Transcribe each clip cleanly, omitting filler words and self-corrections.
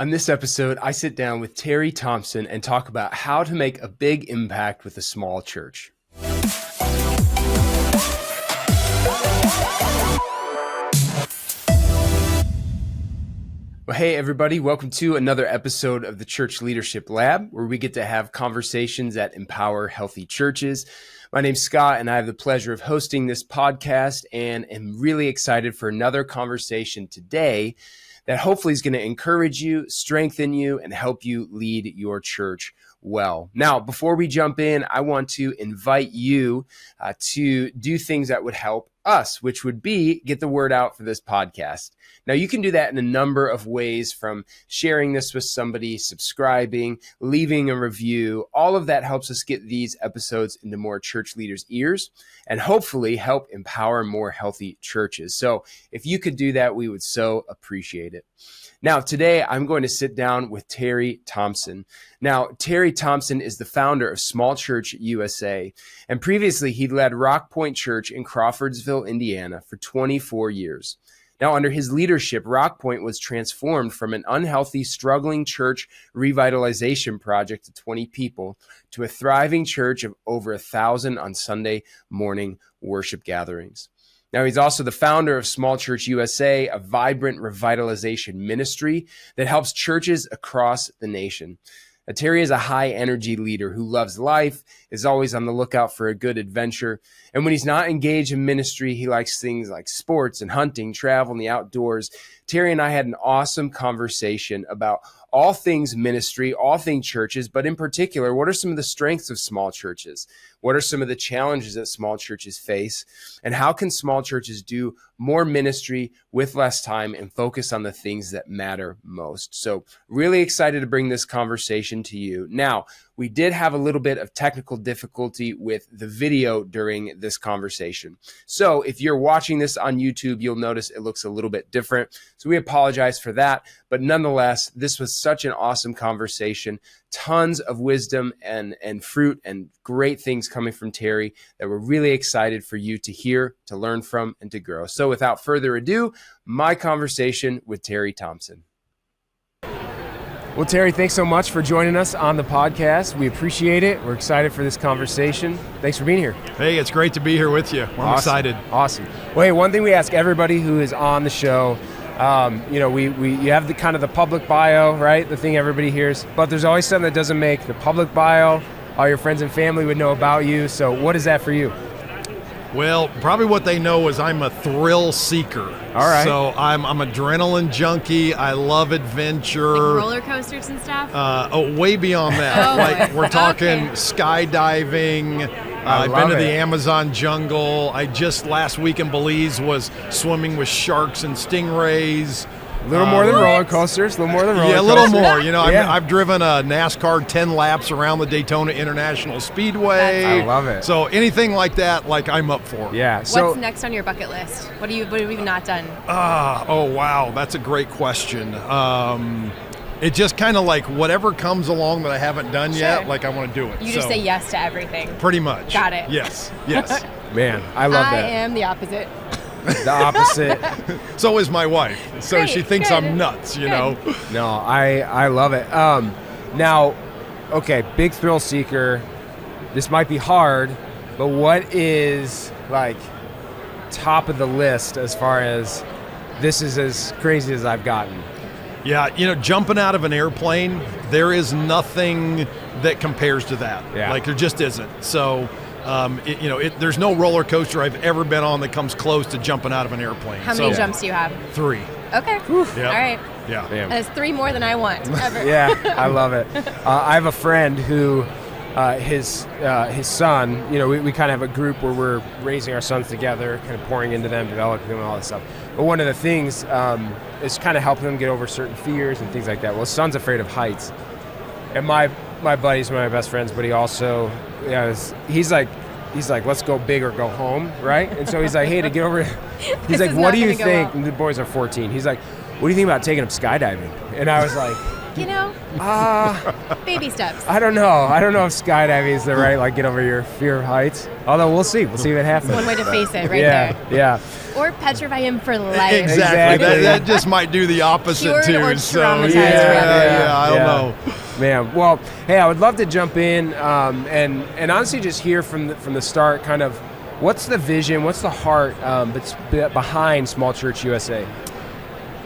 On this episode, I sit down with Terry Thompson and talk about how to make a big impact with a small church. Well, hey, everybody. Welcome to another episode of the Church Leadership Lab, where we get to have conversations that empower healthy churches. My name's Scott, and I have the pleasure of hosting this podcast and am really excited for another conversation today that hopefully is going to encourage you, strengthen you, and help you lead your church well. Now, before we jump in, I want to invite you to do things that would help us, which would be get the word out for this podcast. Now, you can do that in a number of ways, from sharing this with somebody, subscribing, leaving a review. All of that helps us get these episodes into more church leaders' ears and hopefully help empower more healthy churches. So if you could do that, we would so appreciate it. Now, today, I'm going to sit down with Terry Thompson. Now, Terry Thompson is the founder of Small Church USA, and previously he led Rock Point Church in Crawfordsville, Indiana for 24 years. Now, under his leadership, Rock Point was transformed from an unhealthy, struggling church revitalization project of 20 people to a thriving church of over 1,000 on Sunday morning worship gatherings. Now, he's also the founder of Small Church USA, a vibrant revitalization ministry that helps churches across the nation. Now, Terry is a high-energy leader who loves life, is always on the lookout for a good adventure, and when he's not engaged in ministry, he likes things like sports and hunting, travel, and the outdoors. Terry and I had an awesome conversation about all things ministry, all things churches, but in particular, what are some of the strengths of small churches? What are some of the challenges that small churches face? And how can small churches do more ministry with less time and focus on the things that matter most? So really excited to bring this conversation to you. Now, we did have a little bit of technical difficulty with the video during this conversation. So if you're watching this on YouTube, you'll notice it looks a little bit different. So we apologize for that. But nonetheless, this was such an awesome conversation. Tons of wisdom and fruit and great things coming from Terry that we're really excited for you to hear, to learn from, and to grow. So without further ado, my conversation with Terry Thompson. Well, Terry, thanks so much for joining us on the podcast. We appreciate it. We're excited for this conversation. Thanks for being here. Hey, it's great to be here with you. I'm excited. Awesome. Well, hey, one thing we ask everybody who is on the show, you have the kind of the public bio, right? The thing everybody hears, but there's always something that doesn't make the public bio. All your friends and family would know about you. So what is that for you? Well, probably what they know is I'm a thrill seeker. All right. So I'm adrenaline junkie. I love adventure. Like roller coasters and stuff? Way beyond that. Oh, like we're talking okay. skydiving. I've been to the Amazon jungle. I just last week in Belize was swimming with sharks and stingrays. A little more than roller coasters. A little more than roller coasters. Yeah, a little more. You know, Yeah. I've driven a NASCAR 10 laps around the Daytona International Speedway. I love it. So anything like that, like I'm up for. Yeah. So What's next on your bucket list? What have you not done? Oh, wow. That's a great question. It just kind of like whatever comes along that I haven't done yet, like I want to do it. You just say yes to everything. Pretty much. Got it. Yes. man, I love I that. am the opposite. The opposite. So is my wife. So Great, she thinks good. I'm nuts, you know. No, I love it. Now, okay, big thrill seeker. This might be hard, but what is like top of the list as far as this is as crazy as I've gotten? Yeah, you know, jumping out of an airplane, there is nothing that compares to that. Yeah. Like there just isn't. So, there's no roller coaster I've ever been on that comes close to jumping out of an airplane. How many jumps do you have? 3. Okay. Yep. All right. Yeah. Damn. That's 3 more than I want ever. Yeah, I love it. I have a friend who, his son, we kind of have a group where we're raising our sons together, kind of pouring into them, developing them, and all that stuff. But one of the things is kind of helping them get over certain fears and things like that. Well, his son's afraid of heights. And my buddy's one of my best friends, but he also, he's like, let's go big or go home, right? And so he's like, hey, to get over, he's like, what do you think? And the boys are 14. He's like, what do you think about taking up skydiving? And I was like, You know, baby steps. I don't know. I don't know if skydiving is the right, like, get over your fear of heights. Although we'll see. We'll see if it happens. One way to face it, right Yeah, there. yeah. Or petrify him for life. Exactly. Exactly. That just might do the opposite Cured too. or So traumatized yeah, I don't know. Man, well, hey, I would love to jump in and honestly just hear from the start, kind of, what's the vision, what's the heart behind Small Church USA?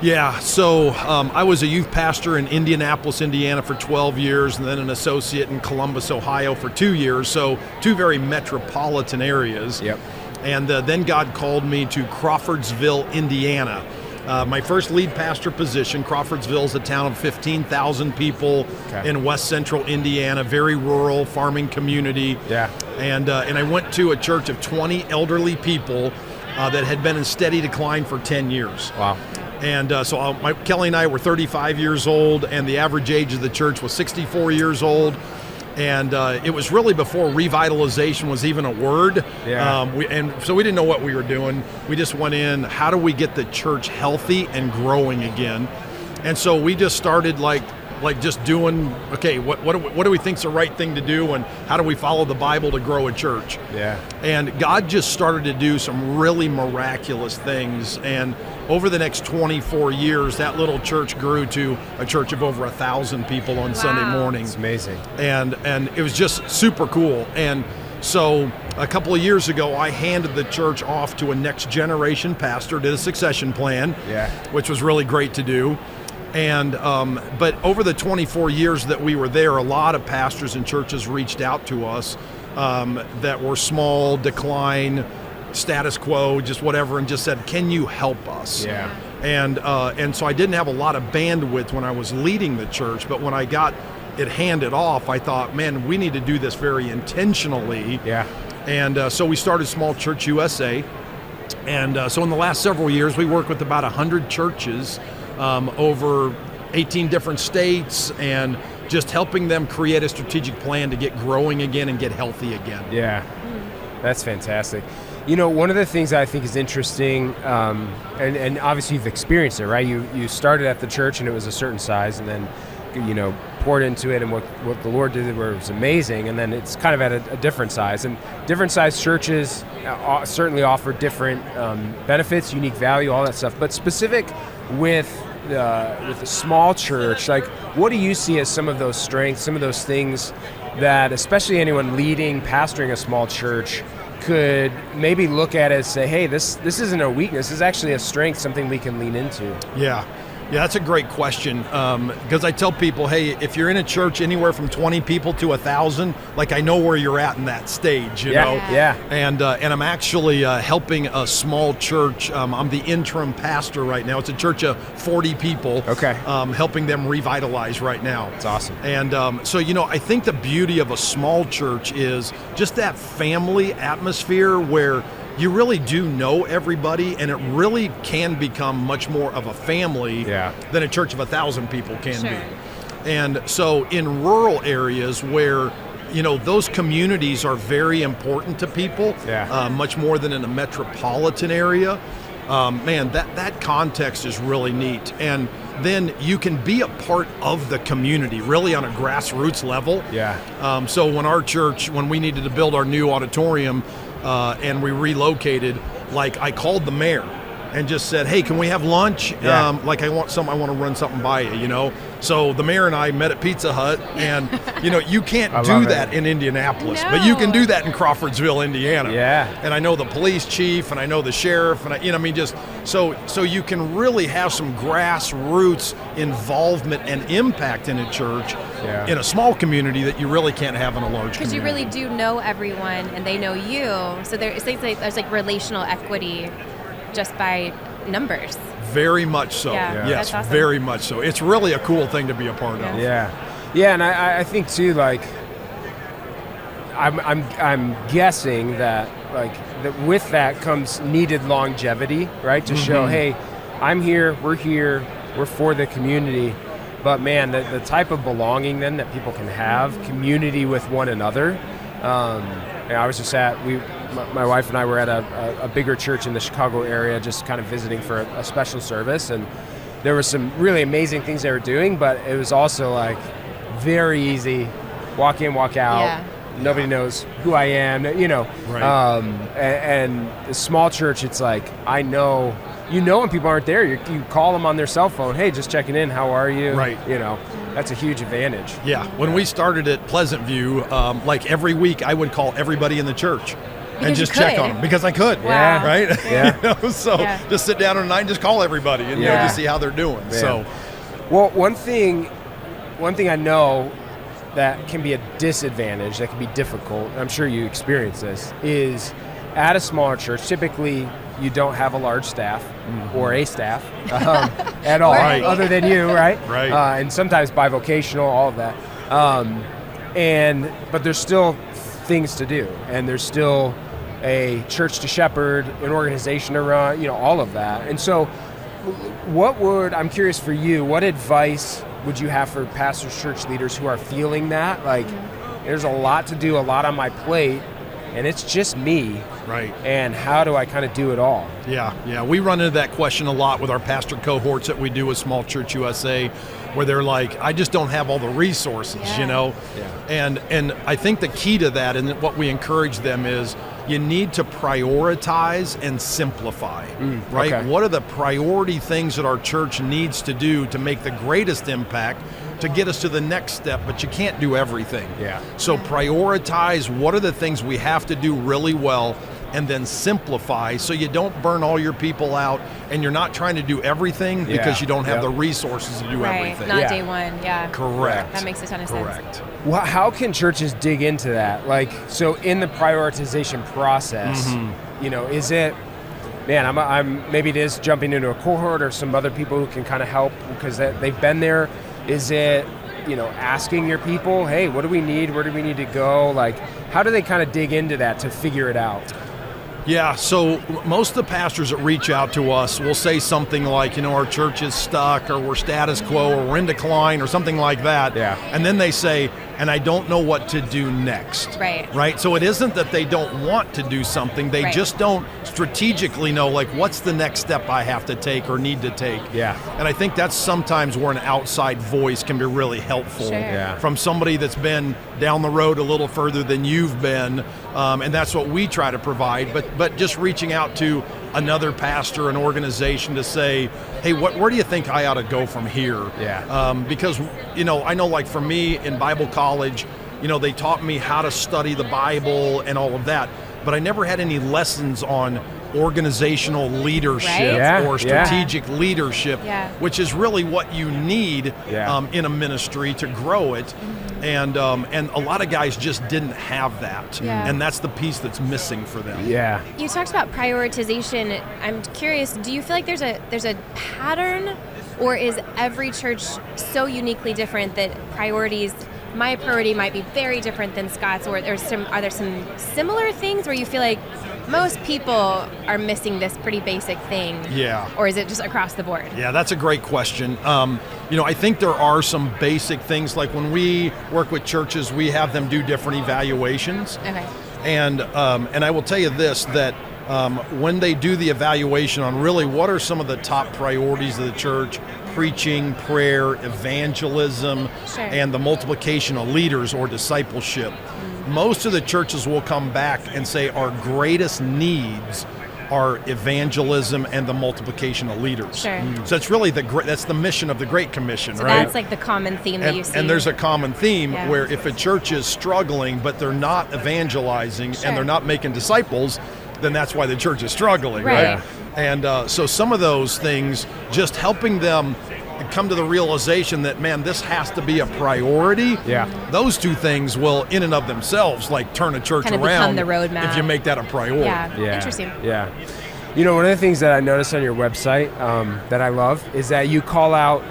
Yeah, so I was a youth pastor in Indianapolis, Indiana for 12 years, and then an associate in Columbus, Ohio for 2 years, so two very metropolitan areas. Yep. And then God called me to Crawfordsville, Indiana. My first lead pastor position. Crawfordsville is a town of 15,000 people in west central Indiana, very rural farming community. Yeah. And I went to a church of 20 elderly people that had been in steady decline for 10 years. Wow. And so Kelly and I were 35 years old, and the average age of the church was 64 years old. And it was really before revitalization was even a word. Yeah. So we didn't know what we were doing. We just went in, how do we get the church healthy and growing again? And so we just started like just doing, okay, what do we think's the right thing to do, and how do we follow the Bible to grow a church? Yeah. And God just started to do some really miraculous things. And over the next 24 years, that little church grew to a church of over 1,000 people on Sunday mornings. It's amazing. And it was just super cool. And so a couple of years ago, I handed the church off to a next generation pastor, did a succession plan, which was really great to do. And but over the 24 years that we were there, a lot of pastors and churches reached out to us that were small, decline, status quo, just whatever, and just said, "Can you help us?" Yeah. And so I didn't have a lot of bandwidth when I was leading the church, but when I got it handed off, I thought, man, we need to do this very intentionally. Yeah. And so we started Small Church USA. And so in the last several years, we work with about 100 churches over 18 different states, and just helping them create a strategic plan to get growing again and get healthy again. Yeah, that's fantastic. You know, one of the things I think is interesting, and obviously you've experienced it, right? You started at the church and it was a certain size, and then, you know, poured into it, and what the Lord did was amazing, and then it's kind of at a different size. And different size churches certainly offer different benefits, unique value, all that stuff. But specific with a small church, like, what do you see as some of those strengths, some of those things that especially anyone leading, pastoring a small church could maybe look at it and say, hey, this isn't a weakness, this is actually a strength, something we can lean into? Yeah, that's a great question, because I tell people, hey, if you're in a church anywhere from 20 people to 1,000, like, I know where you're at in that stage, you know? Yeah. And I'm actually helping a small church. I'm the interim pastor right now. It's a church of 40 people. Okay. Helping them revitalize right now. It's awesome. And so, you know, I think the beauty of a small church is just that family atmosphere where you really do know everybody, and it really can become much more of a family than a church of 1,000 people can be. And so in rural areas where, you know, those communities are very important to people, much more than in a metropolitan area, man, that context is really neat. And then you can be a part of the community, really on a grassroots level. So when our church, when we needed to build our new auditorium, and we relocated, like, I called the mayor and just said, hey, can we have lunch? Like, I want to run something by you, you know? So the mayor and I met at Pizza Hut, and, you know, you can't do that in Indianapolis, but you can do that in Crawfordsville, Indiana. And I know the police chief, and I know the sheriff, and just so you can really have some grassroots involvement and impact in a church in a small community that you really can't have in a large community. Because you really do know everyone, and they know you. So there's like relational equity just by numbers. Very much so. Yes, awesome. Very much so. It's really a cool thing to be a part of. And I think too, like, I'm guessing that, like, that with that comes needed longevity, right? To show, hey, I'm here, we're for the community. But man, the type of belonging then that people can have, community with one another. And I was just my wife and I were at a bigger church in the Chicago area, just kind of visiting for a special service, and there were some really amazing things they were doing, but it was also like very easy, walk in, walk out. Yeah. Nobody knows who I am, you know. Right. And a small church, it's like, I know, you know, when people aren't there, you call them on their cell phone. Hey, just checking in. How are you? Right. You know, that's a huge advantage. Yeah. When we started at Pleasant View, like every week, I would call everybody in the church and Because just you check could. on them because I could. Wow. Right. Yeah. You know, so Yeah. just sit down at night and just call everybody and you know, Yeah. just see how they're doing. Yeah. So Well, one thing I know that can be a disadvantage, that can be difficult, and I'm sure you experience this, is at a smaller church, typically you don't have a large staff or a staff at all, Right. other than you, right? Right. And sometimes bivocational, all of that. But there's still things to do, and there's still a church to shepherd, an organization to run, you know, all of that. And so I'm curious for you, what advice would you have for pastors, church leaders who are feeling that? Like, there's a lot to do, a lot on my plate, and it's just me. right. And how do I kind of do it all? Yeah. We run into that question a lot with our pastor cohorts that we do with Small Church USA, where they're like, I just don't have all the resources, you know? Yeah. And I think the key to that and what we encourage them is you need to prioritize and simplify, right? okay. What are the priority things that our church needs to do to make the greatest impact to get us to the next step, but you can't do everything. Yeah. So prioritize what are the things we have to do really well, and then simplify so you don't burn all your people out and you're not trying to do everything because you don't have the resources to do Right. everything. Not Yeah. day one. Yeah. Correct. That makes a ton of sense. Correct. Well, how can churches dig into that? Like, so in the prioritization process, you know, is it, man, I'm maybe it is jumping into a cohort or some other people who can kind of help because they've been there. Is it, you know, asking your people, hey, what do we need? Where do we need to go? Like, how do they kind of dig into that to figure it out? Yeah, so most of the pastors that reach out to us will say something like, you know, our church is stuck or we're status quo or we're in decline or something like that. Yeah. And then they say, and I don't know what to do next. Right. Right? So it isn't that they don't want to do something. They Right. just don't strategically know, like, what's the next step I have to take or need to take. Yeah. And I think that's sometimes where an outside voice can be really helpful. Sure. Yeah. From somebody that's been down the road a little further than you've been. And that's what we try to provide. But just reaching out to another pastor, an organization to say, hey, where do you think I ought to go from here? Yeah. Because, you know, I know like for me in Bible college, you know, they taught me how to study the Bible and all of that, but I never had any lessons on organizational leadership Right? Yeah, or yeah. strategic leadership, Yeah. which is really what you need Yeah. in a ministry to grow it. And a lot of guys just didn't have that. Yeah. And that's the piece that's missing for them. Yeah. You talked about prioritization. I'm curious, do you feel like there's a pattern, or is every church so uniquely different that my priority might be very different than Scott's, or are there some similar things where you feel like most people are missing this pretty basic thing? Yeah. Or is it just across the board? Yeah, that's a great question. You know, I think there are some basic things, like when we work with churches, we have them do different evaluations. Okay. And I will tell you this, that when they do the evaluation on really what are some of the top priorities of the church, preaching, prayer, evangelism, Sure. and the multiplication of leaders or discipleship, most of the churches will come back and say our greatest needs are evangelism and the multiplication of leaders. Sure. So it's really that's the mission of the Great Commission, So right? that's like the common theme that you see. And there's a common theme Yeah. where if a church is struggling, but they're not evangelizing Sure. and they're not making disciples, then that's why the church is struggling, Right. right? And so some of those things, just helping them come to the realization that, man, this has to be a priority. Yeah. Those two things will, in and of themselves, like turn a church Kind of around become the roadmap. if you make that a priority. Yeah. Yeah. Interesting. Yeah. You know, one of the things that I noticed on your website that I love is that you call out,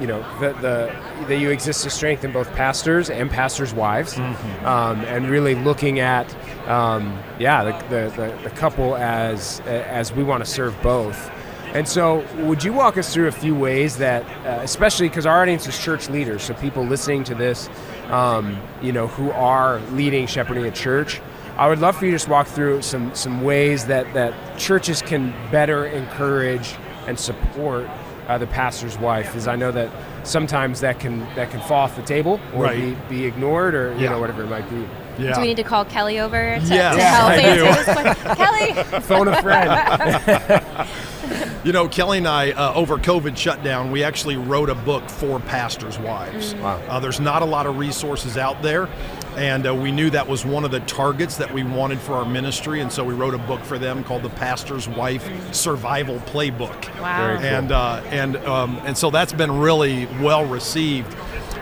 you know, that you exist to strengthen both pastors and pastors' wives, and really looking at, the couple as we want to serve both. And so, would you walk us through a few ways that, especially because our audience is church leaders, so people listening to this, you know, who are leading, shepherding a church, I would love for you to just walk through some ways that churches can better encourage and support the pastor's wife? Is I know that sometimes that can fall off the table or be ignored, or you know, whatever it might be. Do we need to call Kelly over to Yes, help I answer do. this question? Kelly! Phone a friend. You know, Kelly and I, over COVID shutdown, we actually wrote a book for pastors' wives. Wow. There's not a lot of resources out there, and we knew that was one of the targets that we wanted for our ministry, and so we wrote a book for them called the Pastor's Wife Survival Playbook. Wow. Very cool. And so that's been really well received.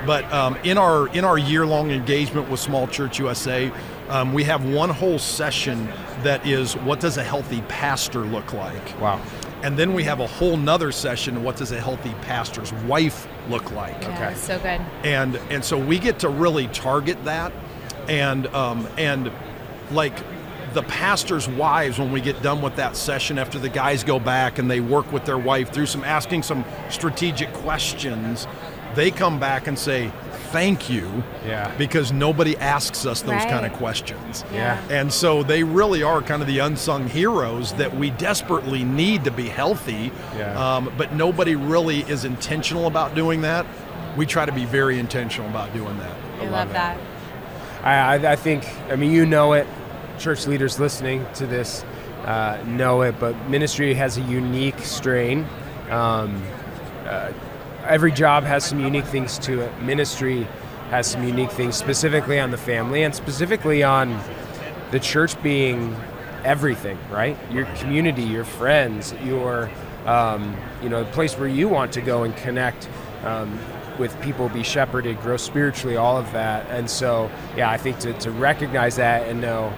But in our year-long engagement with Small Church USA, we have one whole session that is, what does a healthy pastor look like? Wow. And then we have a whole nother session, what does a healthy pastor's wife look like? Yeah, Okay. so good. And so we get to really target that, and like the pastors' wives, when we get done with that session, after the guys go back and they work with their wife through asking some strategic questions, they come back and say, thank you, because nobody asks us those kind of questions. Yeah. And so they really are kind of the unsung heroes that we desperately need to be healthy, but nobody really is intentional about doing that. We try to be very intentional about doing that. I love that. I think, I mean, you know it, church leaders listening to this know it, but ministry has a unique strain. Every job has some unique things to it. Ministry has some unique things, specifically on the family and specifically on the church being everything, right? Your community, your friends, your, the place where you want to go and connect with people, be shepherded, grow spiritually, all of that. And so, I think to recognize that and know,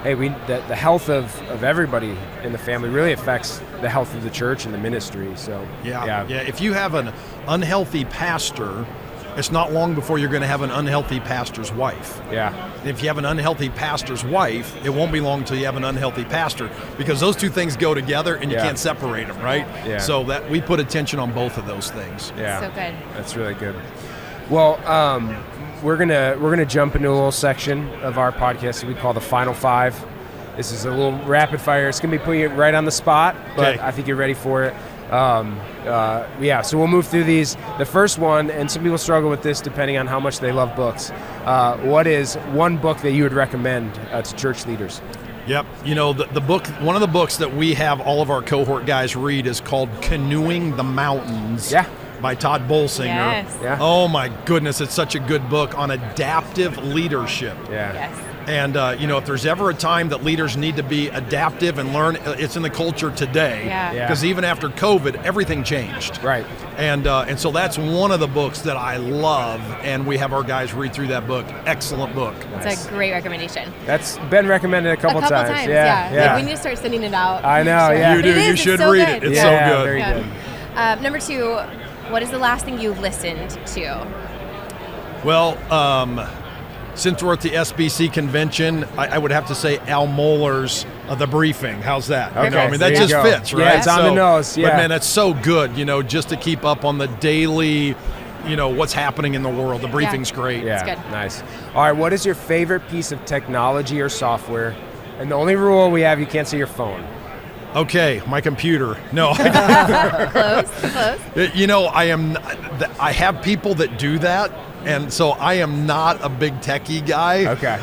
hey, the health of everybody in the family really affects the health of the church and the ministry. So yeah. If you have an unhealthy pastor, it's not long before you're going to have an unhealthy pastor's wife. Yeah. If you have an unhealthy pastor's wife, it won't be long until you have an unhealthy pastor, because those two things go together and you can't separate them, right? Yeah. So that we put attention on both of those things. Yeah. So good. That's really good. Well, we're gonna jump into a little section of our podcast that we call the Final Five. This is a little rapid fire. It's gonna be putting you right on the spot, but Okay. I think you're ready for it. So we'll move through these. The first one, and some people struggle with this depending on how much they love books. What is one book that you would recommend to church leaders? Yep. You know, the book, one of the books that we have all of our cohort guys read is called Canoeing the Mountains. Yeah. By Todd Bolsinger. Yes. Yeah. Oh my goodness, it's such a good book on adaptive leadership. Yeah. Yes. And if there's ever a time that leaders need to be adaptive and learn, it's in the culture today. Yeah. Because even after COVID, everything changed. Right. And so that's one of the books that I love, and we have our guys read through that book. Excellent book. It's a great recommendation. That's been recommended a couple times. Yeah. Yeah. Like we need to start sending it out. I know. Yeah. You do. It is, You it's should so read good. it. It's Yeah, so good. very good. Number 2, what is the last thing you listened to? Well, since we're at the SBC convention, I would have to say Al Mohler's The Briefing. How's that? Okay, I mean, that there you just go. fits, right? Yeah, it's on the nose, yeah. But man, that's so good, just to keep up on the daily, what's happening in the world. The briefing's great. Yeah, It's good. nice. All right, what is your favorite piece of technology or software? And the only rule we have, you can't say your phone. Okay, my computer. No. Close. I have people that do that, and so I am not a big techie guy. Okay.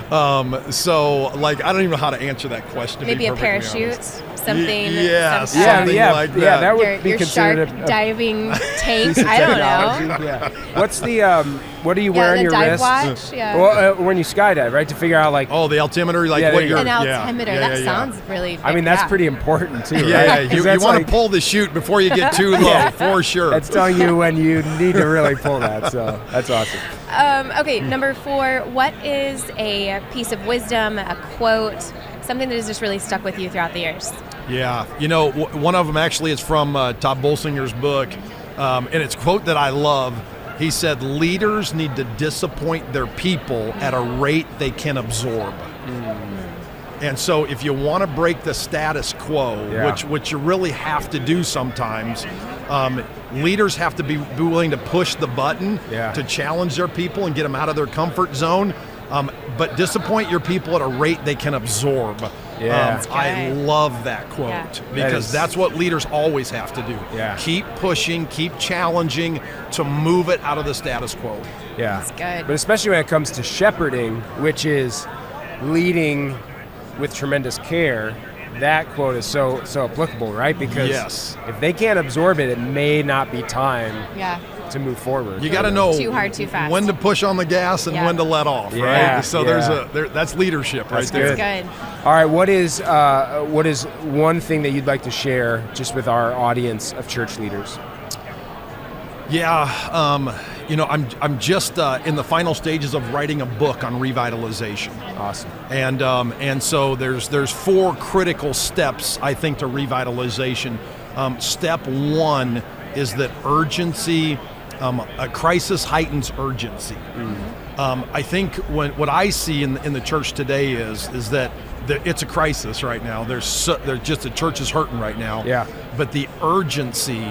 So, I don't even know how to answer that question. to be Maybe a perfectly parachute, honest. something. Yes. some- Something like that. Yeah, that would be your considered shark a diving tank. piece of I don't technology. know. Yeah. What's the what do you wear the on your dive wrist? watch. Yeah. Well, when you skydive, right, to figure out Oh, the altimeter, Yeah, there what you you're. go. An yeah, altimeter. yeah, That yeah, sounds really. I mean, that's yeah. pretty important too. Yeah, right? you 'Cause that's want like- to pull the chute before you get too low, for sure. That's telling you when you need to really pull that. So that's awesome. Okay, number 4. What is a piece of wisdom, a quote, something that has just really stuck with you throughout the years? Yeah, one of them actually is from Todd Bolsinger's book, and it's a quote that I love. He said, "Leaders need to disappoint their people at a rate they can absorb." And so if you want to break the status quo, which you really have to do sometimes, leaders have to be willing to push the button to challenge their people and get them out of their comfort zone, but disappoint your people at a rate they can absorb. Yeah. I love that quote because that's what leaders always have to do. Yeah. Keep pushing, keep challenging to move it out of the status quo. Yeah. That's good. But especially when it comes to shepherding, which is leading with tremendous care, that quote is so applicable, right? Because if they can't absorb it, it may not be time to move forward. You got to know too hard, too fast. when to push on the gas and when to let off, right? So that's leadership right there. That's good. All right, what is one thing that you'd like to share just with our audience of church leaders? Yeah, I'm just in the final stages of writing a book on revitalization. Awesome. And so there's 4 critical steps, I think, to revitalization. Step 1 is that urgency, a crisis heightens urgency. I think what I see in the church today is that it's a crisis right now. The church is hurting right now. Yeah. But the urgency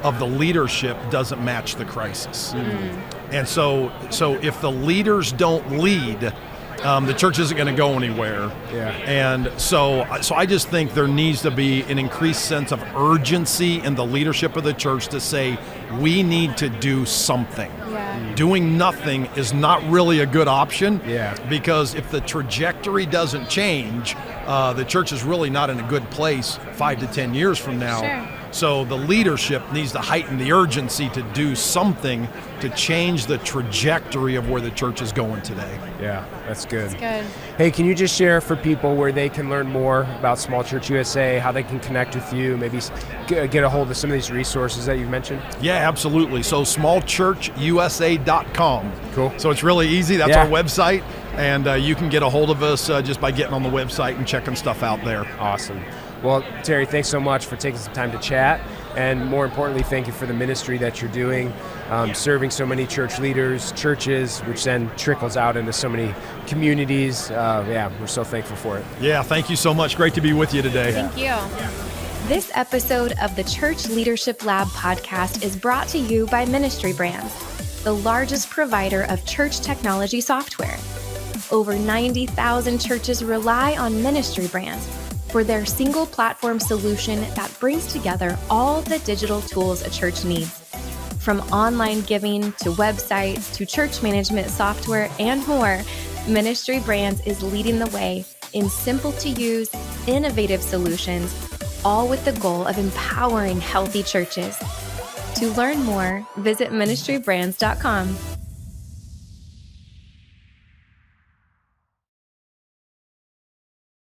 of the leadership doesn't match the crisis. And so if the leaders don't lead, the church isn't going to go anywhere. Yeah. And so I just think there needs to be an increased sense of urgency in the leadership of the church to say, we need to do something. Yeah. Doing nothing is not really a good option. Yeah. Because if the trajectory doesn't change, the church is really not in a good place 5 to 10 years from now. Sure. So the leadership needs to heighten the urgency to do something to change the trajectory of where the church is going today. Yeah, that's good. That's good. Hey, can you just share for people where they can learn more about Small Church USA, how they can connect with you, maybe get a hold of some of these resources that you've mentioned? Yeah, absolutely. So smallchurchusa.com. Cool. So it's really easy. That's our website. And you can get a hold of us just by getting on the website and checking stuff out there. Awesome. Well, Terry, thanks so much for taking some time to chat. And more importantly, thank you for the ministry that you're doing, serving so many church leaders, churches, which then trickles out into so many communities. We're so thankful for it. Yeah, thank you so much. Great to be with you today. Thank you. This episode of the Church Leadership Lab podcast is brought to you by Ministry Brands, the largest provider of church technology software. Over 90,000 churches rely on Ministry Brands for their single platform solution that brings together all the digital tools a church needs. From online giving to websites to church management software and more, Ministry Brands is leading the way in simple to use, innovative solutions, all with the goal of empowering healthy churches. To learn more, visit ministrybrands.com.